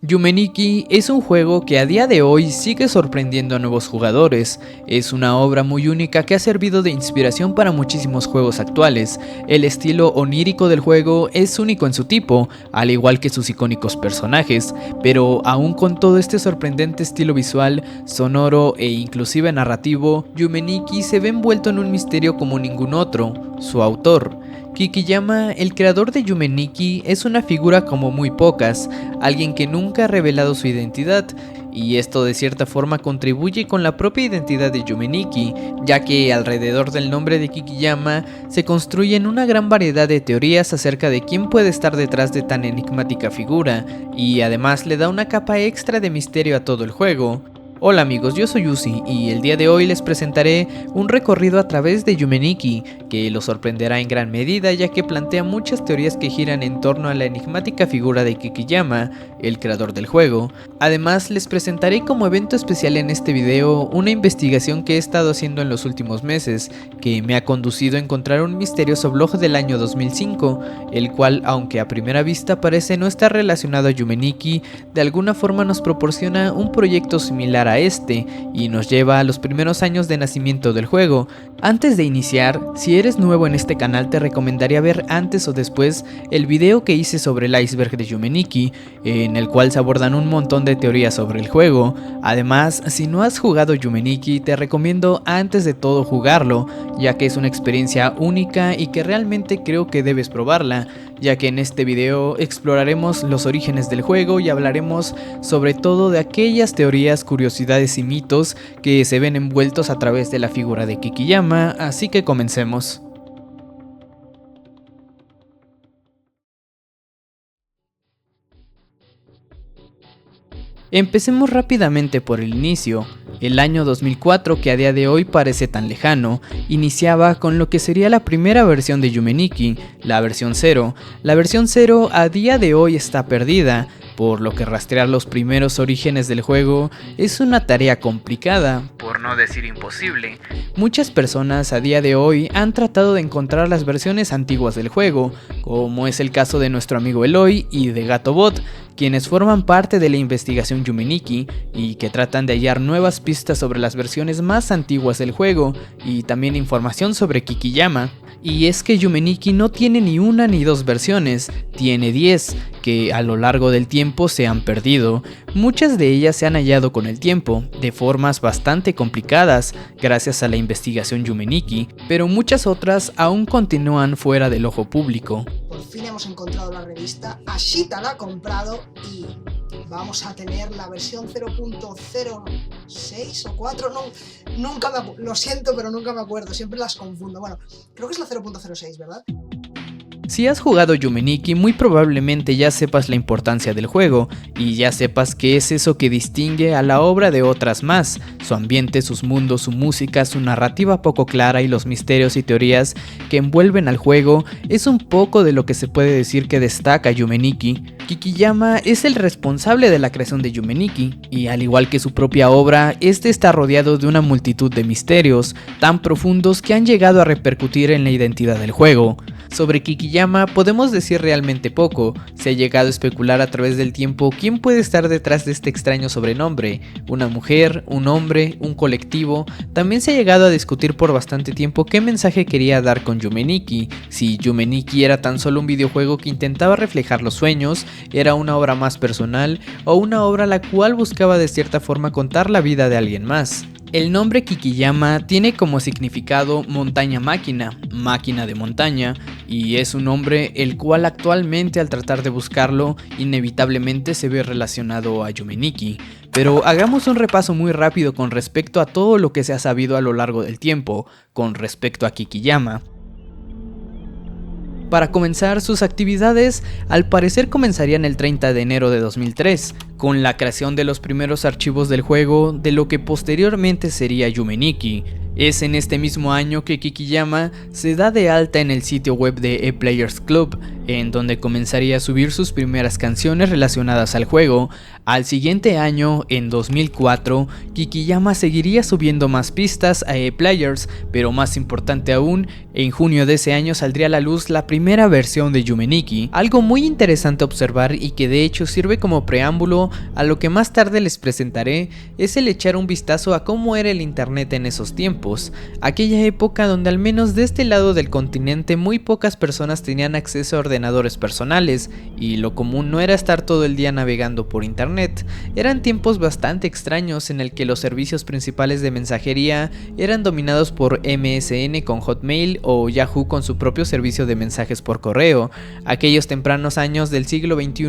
Yume Nikki es un juego que a día de hoy sigue sorprendiendo a nuevos jugadores. Es una obra muy única que ha servido de inspiración para muchísimos juegos actuales. El estilo onírico del juego es único en su tipo, al igual que sus icónicos personajes, pero aún con todo este sorprendente estilo visual, sonoro e inclusive narrativo, Yume Nikki se ve envuelto en un misterio como ningún otro, su autor. Kikiyama, el creador de Yume Nikki, es una figura como muy pocas, alguien que nunca ha revelado su identidad, y esto de cierta forma contribuye con la propia identidad de Yume Nikki, ya que alrededor del nombre de Kikiyama se construyen una gran variedad de teorías acerca de quién puede estar detrás de tan enigmática figura, y además le da una capa extra de misterio a todo el juego. Hola amigos, yo soy Uzi y el día de hoy les presentaré un recorrido a través de Yume Nikki que los sorprenderá en gran medida, ya que plantea muchas teorías que giran en torno a la enigmática figura de Kikiyama, el creador del juego. Además les presentaré como evento especial en este video una investigación que he estado haciendo en los últimos meses, que me ha conducido a encontrar un misterioso blog del año 2005, el cual, aunque a primera vista parece no estar relacionado a Yume Nikki, de alguna forma nos proporciona un proyecto similar a este y nos lleva a los primeros años de nacimiento del juego. Antes de iniciar, si eres nuevo en este canal te recomendaría ver antes o después el video que hice sobre el iceberg de Yume Nikki, en el cual se abordan un montón de teorías sobre el juego. Además, si no has jugado Yume Nikki, te recomiendo antes de todo jugarlo, ya que es una experiencia única y que realmente creo que debes probarla, ya que en este video exploraremos los orígenes del juego y hablaremos sobre todo de aquellas teorías, curiosidades y mitos que se ven envueltos a través de la figura de Kikiyama, así que comencemos. Empecemos rápidamente por el inicio. El año 2004, que a día de hoy parece tan lejano, iniciaba con lo que sería la primera versión de Yume Nikki, la versión 0. La versión 0 a día de hoy está perdida, por lo que rastrear los primeros orígenes del juego es una tarea complicada, por no decir imposible. Muchas personas a día de hoy han tratado de encontrar las versiones antiguas del juego, como es el caso de nuestro amigo Eloy y de GatoBot, quienes forman parte de la investigación Yume Nikki y que tratan de hallar nuevas pistas sobre las versiones más antiguas del juego y también información sobre Kikiyama. Y es que Yume Nikki no tiene ni una ni dos versiones, tiene 10, que a lo largo del tiempo se han perdido. Muchas de ellas se han hallado con el tiempo, de formas bastante complicadas, gracias a la investigación Yume Nikki, pero muchas otras aún continúan fuera del ojo público. Por fin hemos encontrado la revista, Ashita la ha comprado y vamos a tener la versión 0.06 o 4, lo siento, pero nunca me acuerdo, siempre las confundo. Bueno, creo que es la 0.06, ¿verdad? Si has jugado Yume Nikki, muy probablemente ya sepas la importancia del juego y ya sepas qué es eso que distingue a la obra de otras más: su ambiente, sus mundos, su música, su narrativa poco clara y los misterios y teorías que envuelven al juego es un poco de lo que se puede decir que destaca Yume Nikki. Kikiyama es el responsable de la creación de Yume Nikki y al igual que su propia obra, este está rodeado de una multitud de misterios tan profundos que han llegado a repercutir en la identidad del juego. Sobre Kikiyama podemos decir realmente poco. Se ha llegado a especular a través del tiempo quién puede estar detrás de este extraño sobrenombre: una mujer, un hombre, un colectivo. También se ha llegado a discutir por bastante tiempo qué mensaje quería dar con Yume Nikki, si Yume Nikki era tan solo un videojuego que intentaba reflejar los sueños, era una obra más personal o una obra la cual buscaba de cierta forma contar la vida de alguien más. El nombre Kikiyama tiene como significado montaña máquina, máquina de montaña, y es un nombre el cual actualmente al tratar de buscarlo inevitablemente se ve relacionado a Yume Nikki. Pero hagamos un repaso muy rápido con respecto a todo lo que se ha sabido a lo largo del tiempo con respecto a Kikiyama. Para comenzar, sus actividades al parecer comenzarían el 30 de enero de 2003, con la creación de los primeros archivos del juego de lo que posteriormente sería Yume Nikki. Es en este mismo año que Kikiyama se da de alta en el sitio web de ePlayers Club, en donde comenzaría a subir sus primeras canciones relacionadas al juego. Al siguiente año, en 2004, Kikiyama seguiría subiendo más pistas a ePlayers, pero más importante aún, en junio de ese año saldría a la luz la primera versión de Yume Nikki. Algo muy interesante a observar y que de hecho sirve como preámbulo a lo que más tarde les presentaré es el echar un vistazo a cómo era el internet en esos tiempos, aquella época donde al menos de este lado del continente muy pocas personas tenían acceso a ordenadores personales y lo común no era estar todo el día navegando por internet. Eran tiempos bastante extraños en el que los servicios principales de mensajería eran dominados por MSN con Hotmail o Yahoo con su propio servicio de mensajes por correo, aquellos tempranos años del siglo XXI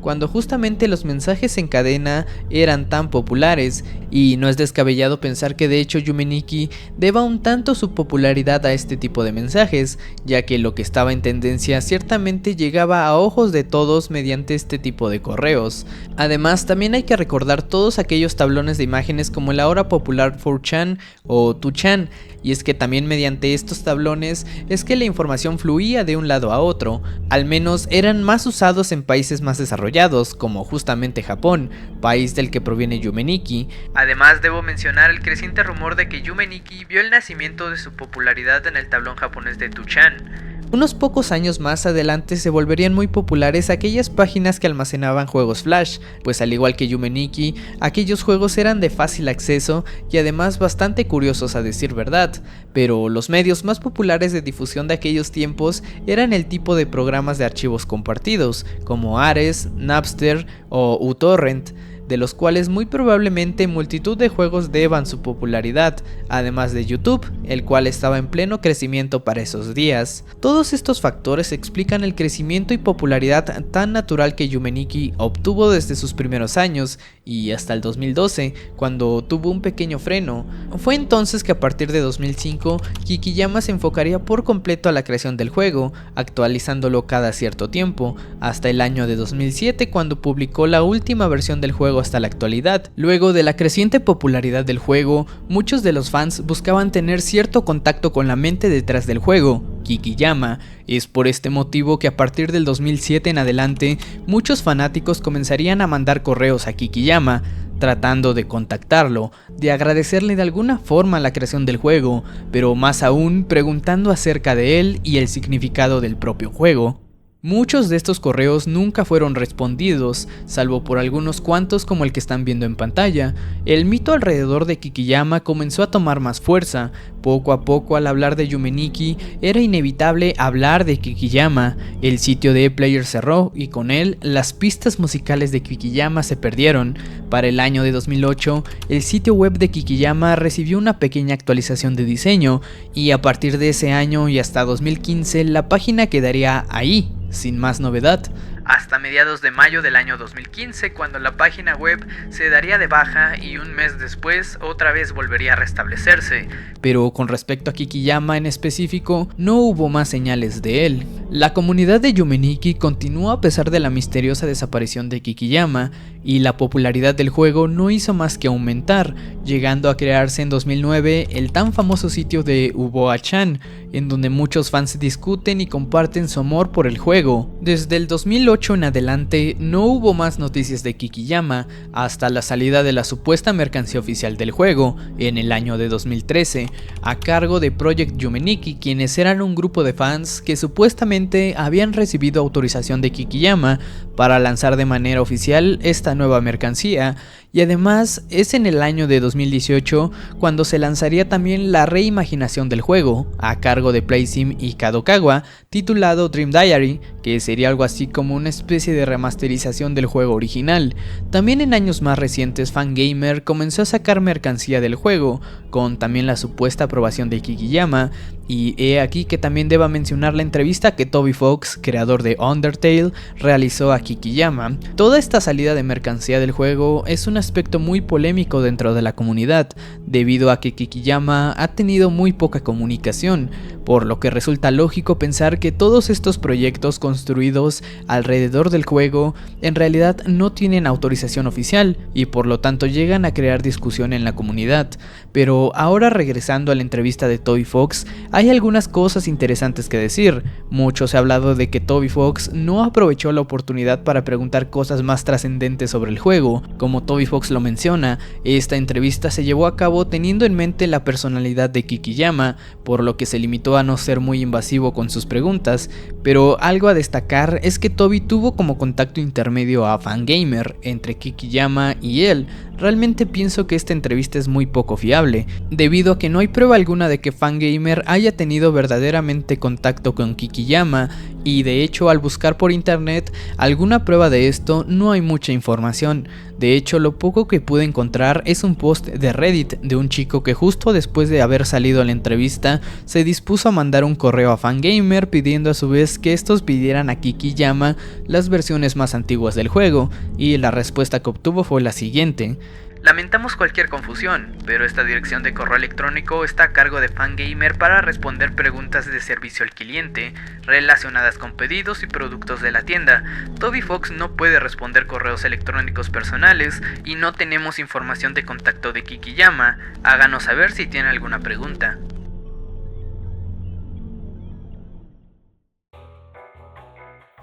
cuando justamente los mensajes en cadena eran tan populares, y no es descabellado pensar que de hecho Yume Nikki deba un tanto su popularidad a este tipo de mensajes, ya que lo que estaba en tendencia ciertamente llegaba a ojos de todos mediante este tipo de correos. Además, también hay que recordar todos aquellos tablones de imágenes como el ahora popular 4chan o 2chan, y es que también mediante estos tablones es que la información fluía de un lado a otro, al menos eran más usados en países más desarrollados, como justamente Japón, país del que proviene Yume Nikki. Además, debo mencionar el creciente rumor de que Yume Nikki vio el nacimiento de su popularidad en el tablón japonés de 2chan. Unos pocos años más adelante se volverían muy populares aquellas páginas que almacenaban juegos flash, pues al igual que Yume Nikki, aquellos juegos eran de fácil acceso y además bastante curiosos a decir verdad, pero los medios más populares de difusión de aquellos tiempos eran el tipo de programas de archivos compartidos, como Ares, Napster o uTorrent, de los cuales muy probablemente multitud de juegos deban su popularidad, además de YouTube, el cual estaba en pleno crecimiento para esos días. Todos estos factores explican el crecimiento y popularidad tan natural que Yume Nikki obtuvo desde sus primeros años y hasta el 2012, cuando tuvo un pequeño freno. Fue entonces que a partir de 2005, Kikiyama se enfocaría por completo a la creación del juego, actualizándolo cada cierto tiempo, hasta el año de 2007 cuando publicó la última versión del juego hasta la actualidad. Luego de la creciente popularidad del juego, muchos de los fans buscaban tener cierto contacto con la mente detrás del juego, Kikiyama. Es por este motivo que a partir del 2007 en adelante, muchos fanáticos comenzarían a mandar correos a Kikiyama, tratando de contactarlo, de agradecerle de alguna forma la creación del juego, pero más aún preguntando acerca de él y el significado del propio juego. Muchos de estos correos nunca fueron respondidos, salvo por algunos cuantos como el que están viendo en pantalla. El mito alrededor de Kikiyama comenzó a tomar más fuerza. Poco a poco, al hablar de Yume Nikki, era inevitable hablar de Kikiyama. El sitio de ePlayer cerró y con él las pistas musicales de Kikiyama se perdieron. Para el año de 2008, el sitio web de Kikiyama recibió una pequeña actualización de diseño y a partir de ese año y hasta 2015 la página quedaría ahí, sin más novedad, hasta mediados de mayo del año 2015, cuando la página web se daría de baja y un mes después otra vez volvería a restablecerse. Pero con respecto a Kikiyama en específico, no hubo más señales de él. La comunidad de Yume Nikki continuó a pesar de la misteriosa desaparición de Kikiyama, y la popularidad del juego no hizo más que aumentar, llegando a crearse en 2009 el tan famoso sitio de Uboa-chan, en donde muchos fans discuten y comparten su amor por el juego. Desde el 2008 en adelante no hubo más noticias de Kikiyama hasta la salida de la supuesta mercancía oficial del juego en el año de 2013 a cargo de Project Yume Nikki, quienes eran un grupo de fans que supuestamente habían recibido autorización de Kikiyama para lanzar de manera oficial esta nueva mercancía. Y además es en el año de 2018 cuando se lanzaría también la reimaginación del juego a cargo de PlaySim y Kadokawa, titulado Dream Diary, que sería algo así como una especie de remasterización del juego original. También en años más recientes Fangamer comenzó a sacar mercancía del juego, con también la supuesta aprobación de Kikiyama, y he aquí que también deba mencionar la entrevista que Toby Fox, creador de Undertale, realizó a Kikiyama. Toda esta salida de mercancía del juego es una aspecto muy polémico dentro de la comunidad, debido a que Kikiyama ha tenido muy poca comunicación, por lo que resulta lógico pensar que todos estos proyectos construidos alrededor del juego en realidad no tienen autorización oficial y por lo tanto llegan a crear discusión en la comunidad. Pero ahora regresando a la entrevista de Toby Fox, hay algunas cosas interesantes que decir. Mucho se ha hablado de que Toby Fox no aprovechó la oportunidad para preguntar cosas más trascendentes sobre el juego. Como Toby Fox lo menciona, esta entrevista se llevó a cabo teniendo en mente la personalidad de Kikiyama, por lo que se limitó a no ser muy invasivo con sus preguntas, pero algo a destacar es que Toby tuvo como contacto intermedio a Fangamer entre Kikiyama y él. Realmente pienso que esta entrevista es muy poco fiable, debido a que no hay prueba alguna de que Fangamer haya tenido verdaderamente contacto con Kikiyama, y de hecho al buscar por internet alguna prueba de esto no hay mucha información. De hecho, lo poco que pude encontrar es un post de Reddit de un chico que justo después de haber salido a la entrevista se dispuso a mandar un correo a Fangamer pidiendo a su vez que estos pidieran a Kikiyama las versiones más antiguas del juego, y la respuesta que obtuvo fue la siguiente: lamentamos cualquier confusión, pero esta dirección de correo electrónico está a cargo de Fangamer para responder preguntas de servicio al cliente relacionadas con pedidos y productos de la tienda. Toby Fox no puede responder correos electrónicos personales y no tenemos información de contacto de Kikiyama. Háganos saber si tiene alguna pregunta.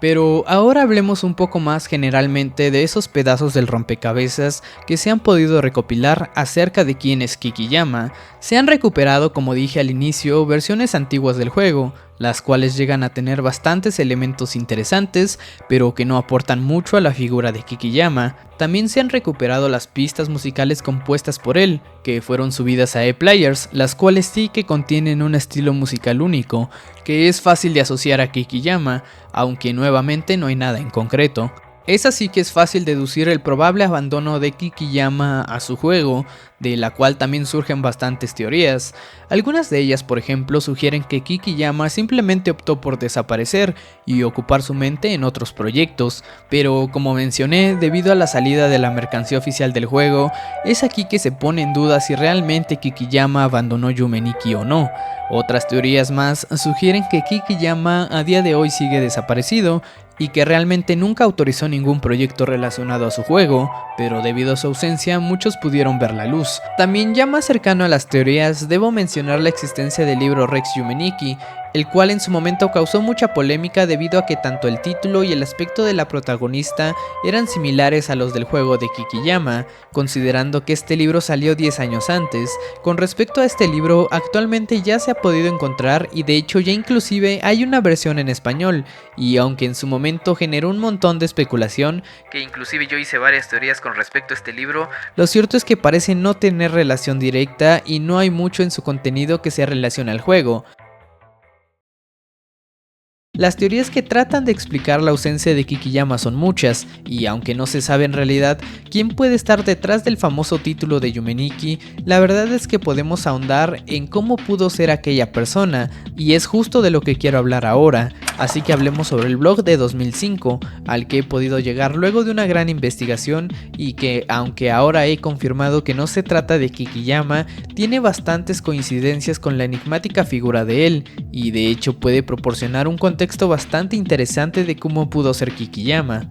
Pero ahora hablemos un poco más generalmente de esos pedazos del rompecabezas que se han podido recopilar acerca de quién es Kikiyama. Se han recuperado, como dije al inicio, versiones antiguas del juego, las cuales llegan a tener bastantes elementos interesantes, pero que no aportan mucho a la figura de Kikiyama. También se han recuperado las pistas musicales compuestas por él, que fueron subidas a ePlayers, las cuales sí que contienen un estilo musical único, que es fácil de asociar a Kikiyama, aunque nuevamente no hay nada en concreto. Es así que es fácil deducir el probable abandono de Kikiyama a su juego, de la cual también surgen bastantes teorías. Algunas de ellas, por ejemplo, sugieren que Kikiyama simplemente optó por desaparecer y ocupar su mente en otros proyectos, pero como mencioné, debido a la salida de la mercancía oficial del juego, es aquí que se pone en duda si realmente Kikiyama abandonó Yume Nikki o no. Otras teorías más sugieren que Kikiyama a día de hoy sigue desaparecido y que realmente nunca autorizó ningún proyecto relacionado a su juego, pero debido a su ausencia muchos pudieron ver la luz. También, ya más cercano a las teorías, debo mencionar la existencia del libro Rex Yume Nikki, el cual en su momento causó mucha polémica debido a que tanto el título y el aspecto de la protagonista eran similares a los del juego de Kikiyama, considerando que este libro salió 10 años antes. Con respecto a este libro, actualmente ya se ha podido encontrar y de hecho ya inclusive hay una versión en español, y aunque en su momento generó un montón de especulación, que inclusive yo hice varias teorías con respecto a este libro, lo cierto es que parece no tener relación directa y no hay mucho en su contenido que se relacione al juego. Las teorías que tratan de explicar la ausencia de Kikiyama son muchas, y aunque no se sabe en realidad quién puede estar detrás del famoso título de Yume Nikki, la verdad es que podemos ahondar en cómo pudo ser aquella persona, y es justo de lo que quiero hablar ahora. Así que hablemos sobre el blog de 2005, al que he podido llegar luego de una gran investigación y que, aunque ahora he confirmado que no se trata de Kikiyama, tiene bastantes coincidencias con la enigmática figura de él, y de hecho puede proporcionar un contexto bastante interesante de cómo pudo ser Kikiyama.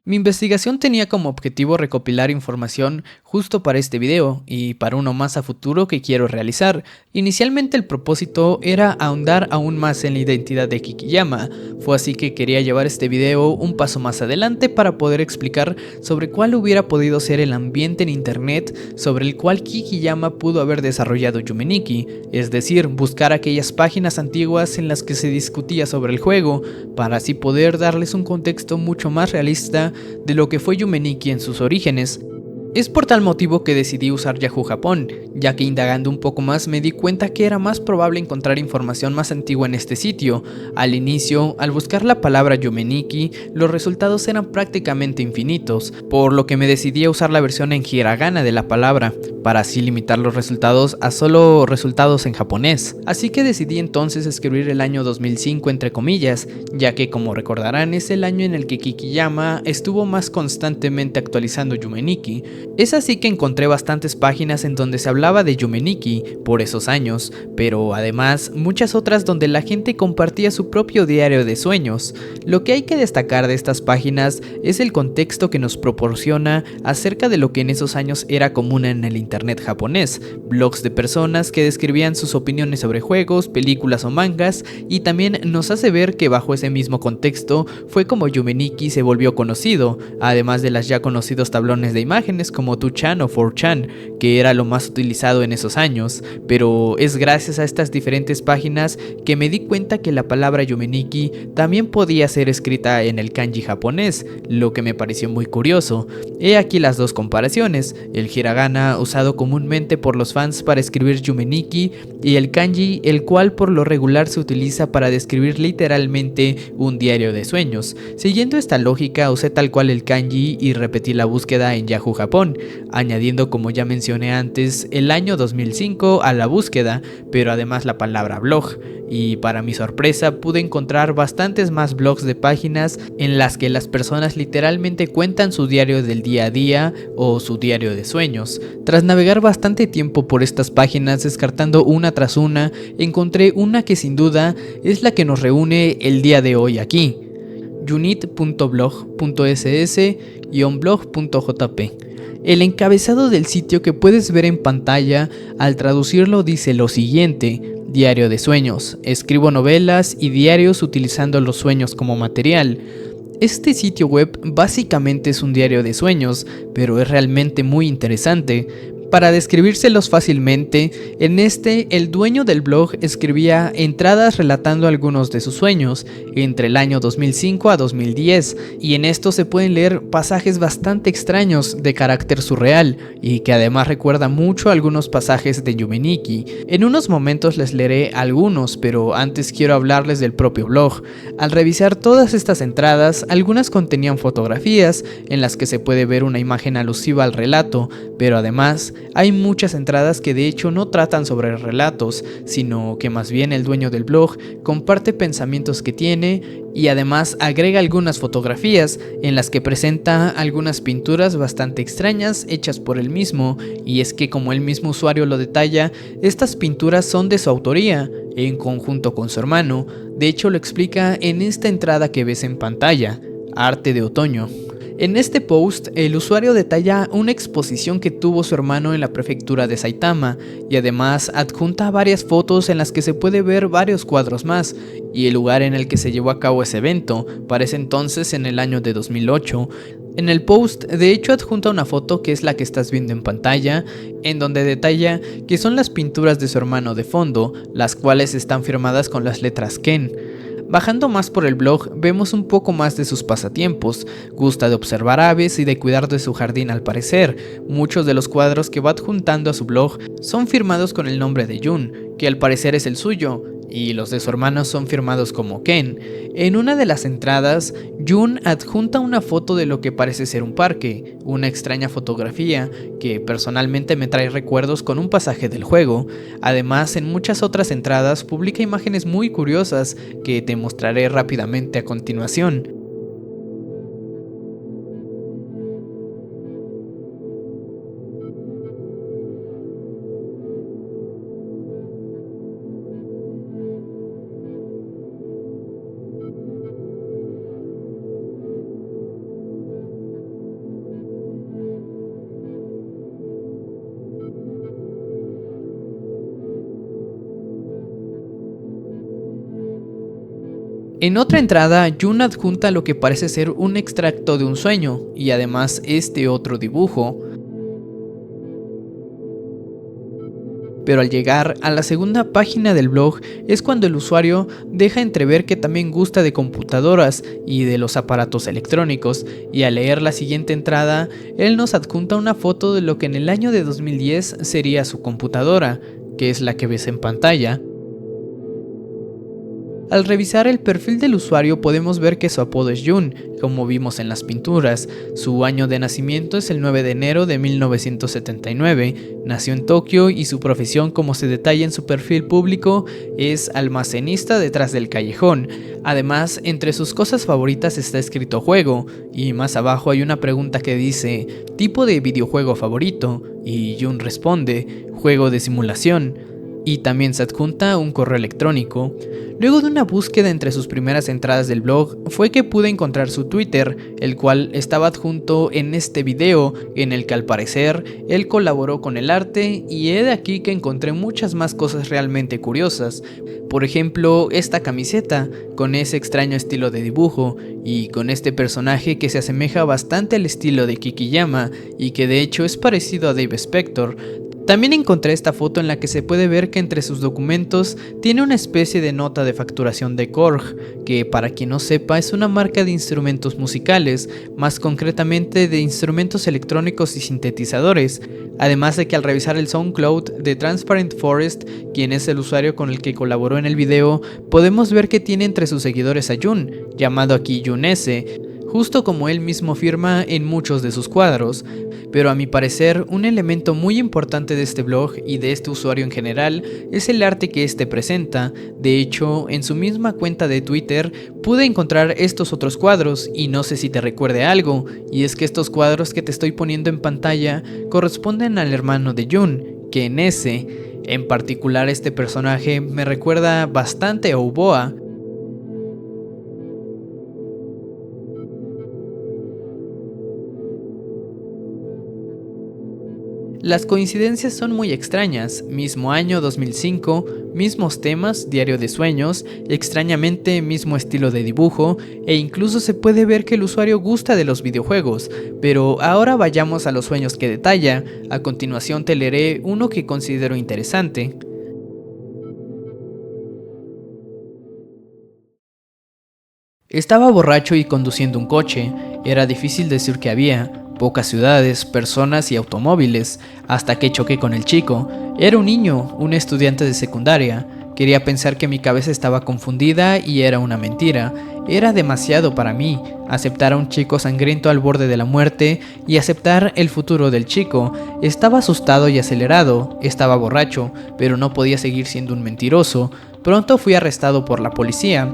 Mi investigación tenía como objetivo recopilar información justo para este video y para uno más a futuro que quiero realizar. Inicialmente el propósito era ahondar aún más en la identidad de Kikiyama. Fue así que quería llevar este video un paso más adelante para poder explicar sobre cuál hubiera podido ser el ambiente en internet sobre el cual Kikiyama pudo haber desarrollado Yume Nikki, es decir, buscar aquellas páginas antiguas en las que se discutía sobre el juego, para así poder darles un contexto mucho más realista de lo que fue Yume Nikki en sus orígenes. Es por tal motivo que decidí usar Yahoo Japón, ya que indagando un poco más me di cuenta que era más probable encontrar información más antigua en este sitio. Al inicio, al buscar la palabra Yumeniki, los resultados eran prácticamente infinitos, por lo que me decidí a usar la versión en hiragana de la palabra, para así limitar los resultados a solo resultados en japonés. Así que decidí entonces escribir el año 2005 entre comillas, ya que como recordarán es el año en el que Kikiyama estuvo más constantemente actualizando Yumeniki. Es así que encontré bastantes páginas en donde se hablaba de Yumeniki por esos años, pero además muchas otras donde la gente compartía su propio diario de sueños. Lo que hay que destacar de estas páginas es el contexto que nos proporciona acerca de lo que en esos años era común en el internet japonés, blogs de personas que describían sus opiniones sobre juegos, películas o mangas, y también nos hace ver que bajo ese mismo contexto fue como Yumeniki se volvió conocido, además de las ya conocidos tablones de imágenes como 2chan o 4chan, que era lo más utilizado en esos años, pero es gracias a estas diferentes páginas que me di cuenta que la palabra Yumeniki también podía ser escrita en el kanji japonés, lo que me pareció muy curioso. He aquí las dos comparaciones, el hiragana usado comúnmente por los fans para escribir Yumeniki y el kanji, el cual por lo regular se utiliza para describir literalmente un diario de sueños. Siguiendo esta lógica usé tal cual el kanji y repetí la búsqueda en Yahoo Japón, añadiendo, como ya mencioné antes, el año 2005 a la búsqueda, pero además la palabra blog, y para mi sorpresa pude encontrar bastantes más blogs de páginas en las que las personas literalmente cuentan su diario del día a día o su diario de sueños. Tras navegar bastante tiempo por estas páginas descartando una tras una, encontré una que sin duda es la que nos reúne el día de hoy aquí: unit.blog.ss-blog.jp. El encabezado del sitio que puedes ver en pantalla al traducirlo dice lo siguiente: diario de sueños, escribo novelas y diarios utilizando los sueños como material. Este sitio web básicamente es un diario de sueños, pero es realmente muy interesante. Para describírselos fácilmente, en el dueño del blog escribía entradas relatando algunos de sus sueños entre el año 2005 a 2010, y en esto se pueden leer pasajes bastante extraños de carácter surreal y que además recuerda mucho a algunos pasajes de Yumeniki. En unos momentos les leeré algunos, pero antes quiero hablarles del propio blog. Al revisar todas estas entradas, algunas contenían fotografías en las que se puede ver una imagen alusiva al relato, pero además hay muchas entradas que de hecho no tratan sobre relatos, sino que más bien el dueño del blog comparte pensamientos que tiene y además agrega algunas fotografías en las que presenta algunas pinturas bastante extrañas hechas por él mismo, y es que como el mismo usuario lo detalla, estas pinturas son de su autoría, en conjunto con su hermano. De hecho lo explica en esta entrada que ves en pantalla: arte de otoño. En este post, el usuario detalla una exposición que tuvo su hermano en la prefectura de Saitama, y además adjunta varias fotos en las que se puede ver varios cuadros más, y el lugar en el que se llevó a cabo ese evento, para ese entonces en el año de 2008. En el post, de hecho, adjunta una foto que es la que estás viendo en pantalla, en donde detalla que son las pinturas de su hermano de fondo, las cuales están firmadas con las letras Ken. Bajando más por el blog, vemos un poco más de sus pasatiempos. Gusta de observar aves y de cuidar de su jardín al parecer. Muchos de los cuadros que va adjuntando a su blog son firmados con el nombre de Jun, que al parecer es el suyo, y los de su hermano son firmados como Ken. En una de las entradas, Jun adjunta una foto de lo que parece ser un parque, una extraña fotografía que personalmente me trae recuerdos con un pasaje del juego. Además, en muchas otras entradas publica imágenes muy curiosas que te mostraré rápidamente a continuación. En otra entrada, Jun adjunta lo que parece ser un extracto de un sueño, y además este otro dibujo. pero al llegar a la segunda página del blog es cuando el usuario deja entrever que también gusta de computadoras y de los aparatos electrónicos, y al leer la siguiente entrada, él nos adjunta una foto de lo que en el año de 2010 sería su computadora, que es la que ves en pantalla. Al revisar el perfil del usuario podemos ver que su apodo es Jun, como vimos en las pinturas. Su año de nacimiento es el 9 de enero de 1979, nació en Tokio y su profesión, como se detalla en su perfil público, es almacenista detrás del callejón. Además, entre sus cosas favoritas está escrito juego, y más abajo hay una pregunta que dice ¿tipo de videojuego favorito? Y Jun responde juego de simulación. Y también se adjunta un correo electrónico. Luego de una búsqueda entre sus primeras entradas del blog fue que pude encontrar su Twitter, el cual estaba adjunto en este video, en el que al parecer él colaboró con el arte, y he de aquí que encontré muchas más cosas realmente curiosas. Por ejemplo, esta camiseta, con ese extraño estilo de dibujo, y con este personaje que se asemeja bastante al estilo de Kikiyama, y que de hecho es parecido a Dave Spector. También encontré esta foto en la que se puede ver que entre sus documentos tiene una especie de nota de facturación de Korg, que para quien no sepa es una marca de instrumentos musicales, más concretamente de instrumentos electrónicos y sintetizadores, además de que al revisar el SoundCloud de Transparent Forest, quien es el usuario con el que colaboró en el video, podemos ver que tiene entre sus seguidores a Jun, llamado aquí Jun S, justo como él mismo firma en muchos de sus cuadros. Pero a mi parecer, un elemento muy importante de este blog y de este usuario en general es el arte que este presenta. De hecho, en su misma cuenta de Twitter pude encontrar estos otros cuadros, y no sé si te recuerde algo, y es que estos cuadros que te estoy poniendo en pantalla corresponden al hermano de Jun, que en ese, en particular este personaje me recuerda bastante a Uboa. Las coincidencias son muy extrañas, mismo año 2005, mismos temas, diario de sueños, extrañamente mismo estilo de dibujo, e incluso se puede ver que el usuario gusta de los videojuegos. Pero ahora vayamos a los sueños que detalla. A continuación te leeré uno que considero interesante. Estaba borracho y conduciendo un coche. Era difícil decir qué había. Pocas ciudades, personas y automóviles, hasta que choqué con el chico. Era un niño, un estudiante de secundaria. Quería pensar que mi cabeza estaba confundida y era una mentira. Era demasiado para mí, aceptar a un chico sangriento al borde de la muerte y aceptar el futuro del chico. Estaba asustado y acelerado, estaba borracho, pero no podía seguir siendo un mentiroso. Pronto fui arrestado por la policía.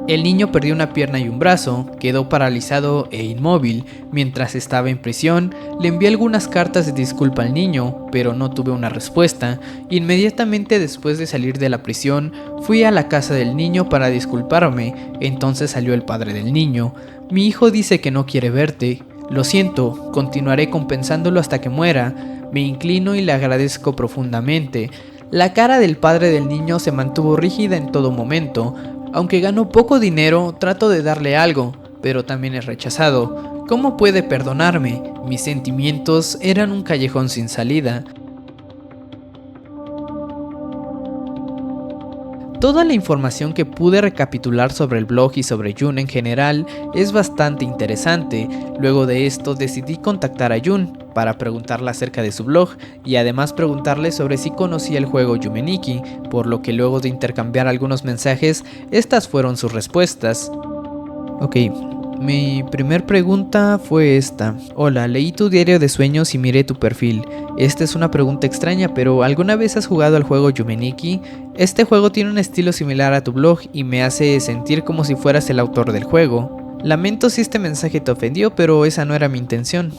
El niño perdió una pierna y un brazo, quedó paralizado e inmóvil. Mientras estaba en prisión, le envié algunas cartas de disculpa al niño, pero no tuve una respuesta. Inmediatamente después de salir de la prisión, fui a la casa del niño para disculparme. Entonces salió el padre del niño. Mi hijo dice que no quiere verte. Lo siento, continuaré compensándolo hasta que muera. Me inclino y le agradezco profundamente. La cara del padre del niño se mantuvo rígida en todo momento. Aunque gano poco dinero, trato de darle algo, pero también es rechazado. ¿Cómo puede perdonarme? Mis sentimientos eran un callejón sin salida. Toda la información que pude recapitular sobre el blog y sobre Jun en general es bastante interesante. Luego de esto decidí contactar a Jun para preguntarle acerca de su blog y además preguntarle sobre si conocía el juego Yumeniki, por lo que luego de intercambiar algunos mensajes, estas fueron sus respuestas. Ok, mi primer pregunta fue esta. Hola, leí tu diario de sueños y miré tu perfil. Esta es una pregunta extraña, pero ¿alguna vez has jugado al juego Yumeniki? Este juego tiene un estilo similar a tu blog y me hace sentir como si fueras el autor del juego. Lamento si este mensaje te ofendió, pero esa no era mi intención.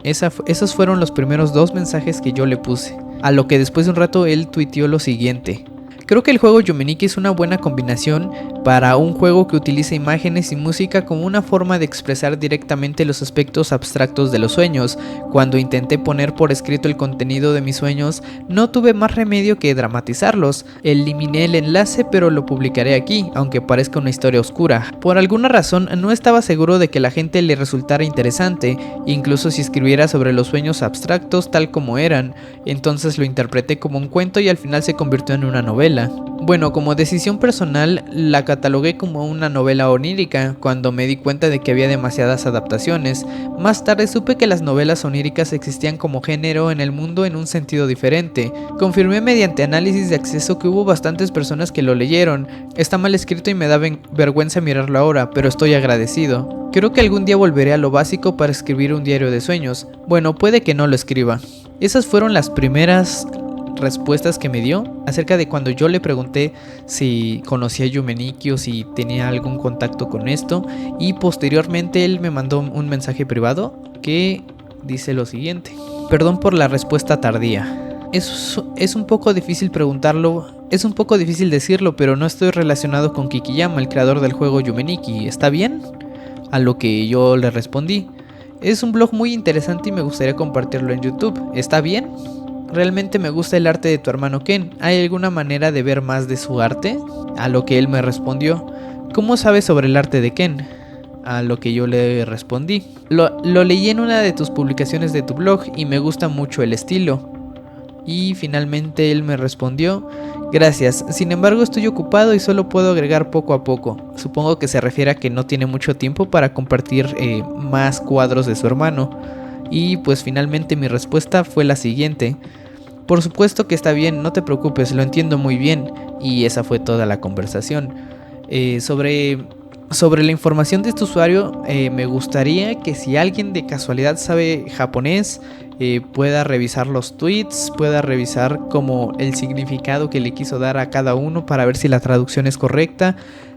Esos fueron los primeros 2 mensajes que yo le puse. A lo que después de un rato él tuiteó lo siguiente. Creo que el juego Yumeniki es una buena combinación para un juego que utiliza imágenes y música como una forma de expresar directamente los aspectos abstractos de los sueños. Cuando intenté poner por escrito el contenido de mis sueños, no tuve más remedio que dramatizarlos. Eliminé el enlace, pero lo publicaré aquí, aunque parezca una historia oscura. Por alguna razón no estaba seguro de que la gente le resultara interesante, incluso si escribiera sobre los sueños abstractos tal como eran. Entonces lo interpreté como un cuento y al final se convirtió en una novela. Bueno, como decisión personal, la catalogué como una novela onírica cuando me di cuenta de que había demasiadas adaptaciones. Más tarde supe que las novelas oníricas existían como género en el mundo en un sentido diferente. Confirmé mediante análisis de acceso que hubo bastantes personas que lo leyeron. Está mal escrito y me da vergüenza mirarlo ahora, pero estoy agradecido. Creo que algún día volveré a lo básico para escribir un diario de sueños. Bueno, puede que no lo escriba. Esas fueron las primeras respuestas que me dio acerca de cuando yo le pregunté si conocía Yumeniki o si tenía algún contacto con esto, y posteriormente él me mandó un mensaje privado que dice lo siguiente: perdón por la respuesta tardía. Es un poco difícil preguntarlo, es un poco difícil decirlo, pero no estoy relacionado con Kikiyama, el creador del juego Yumeniki. ¿Está bien? A lo que yo le respondí: es un blog muy interesante y me gustaría compartirlo en YouTube. ¿Está bien? Realmente me gusta el arte de tu hermano Ken. ¿Hay alguna manera de ver más de su arte? A lo que él me respondió: ¿cómo sabes sobre el arte de Ken? A lo que yo le respondí: lo leí en una de tus publicaciones de tu blog y me gusta mucho el estilo. Y finalmente él me respondió: gracias, sin embargo estoy ocupado y solo puedo agregar poco a poco. Supongo que se refiere a que no tiene mucho tiempo para compartir más cuadros de su hermano. Y pues finalmente mi respuesta fue la siguiente: por supuesto que está bien, no te preocupes, lo entiendo muy bien. Y esa fue toda la conversación. Sobre la información de este usuario, me gustaría que si alguien de casualidad sabe japonés, pueda revisar los tweets, pueda revisar como el significado que le quiso dar a cada uno para ver si la traducción es correcta,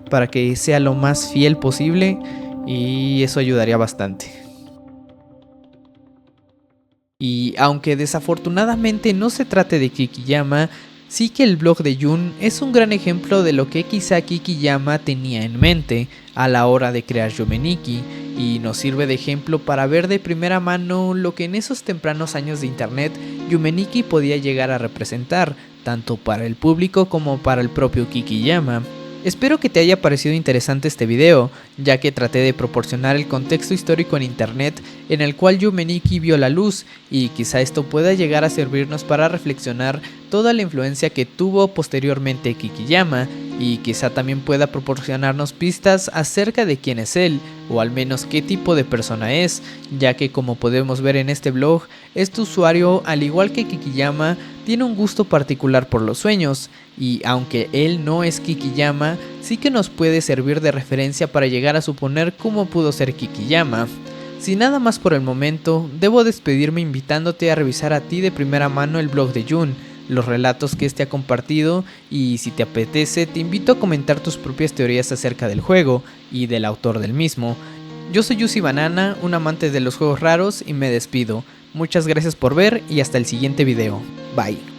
para que sea lo más fiel posible, y eso ayudaría bastante. Y aunque desafortunadamente no se trate de Kikiyama, sí que el blog de Jun es un gran ejemplo de lo que quizá Kikiyama tenía en mente a la hora de crear Yumeniki, y nos sirve de ejemplo para ver de primera mano lo que en esos tempranos años de internet Yumeniki podía llegar a representar, tanto para el público como para el propio Kikiyama. Espero que te haya parecido interesante este video, ya que traté de proporcionar el contexto histórico en internet en el cual Yumeniki vio la luz, y quizá esto pueda llegar a servirnos para reflexionar toda la influencia que tuvo posteriormente Kikiyama, y quizá también pueda proporcionarnos pistas acerca de quién es él, o al menos qué tipo de persona es, ya que como podemos ver en este blog, este usuario, al igual que Kikiyama, tiene un gusto particular por los sueños, y aunque él no es Kikiyama, sí que nos puede servir de referencia para llegar a suponer cómo pudo ser Kikiyama. Sin nada más por el momento, debo despedirme invitándote a revisar a ti de primera mano el blog de Jun, los relatos que este ha compartido, y si te apetece te invito a comentar tus propias teorías acerca del juego y del autor del mismo. Yo soy Yusi Banana, un amante de los juegos raros, y me despido. Muchas gracias por ver y hasta el siguiente video. Bye.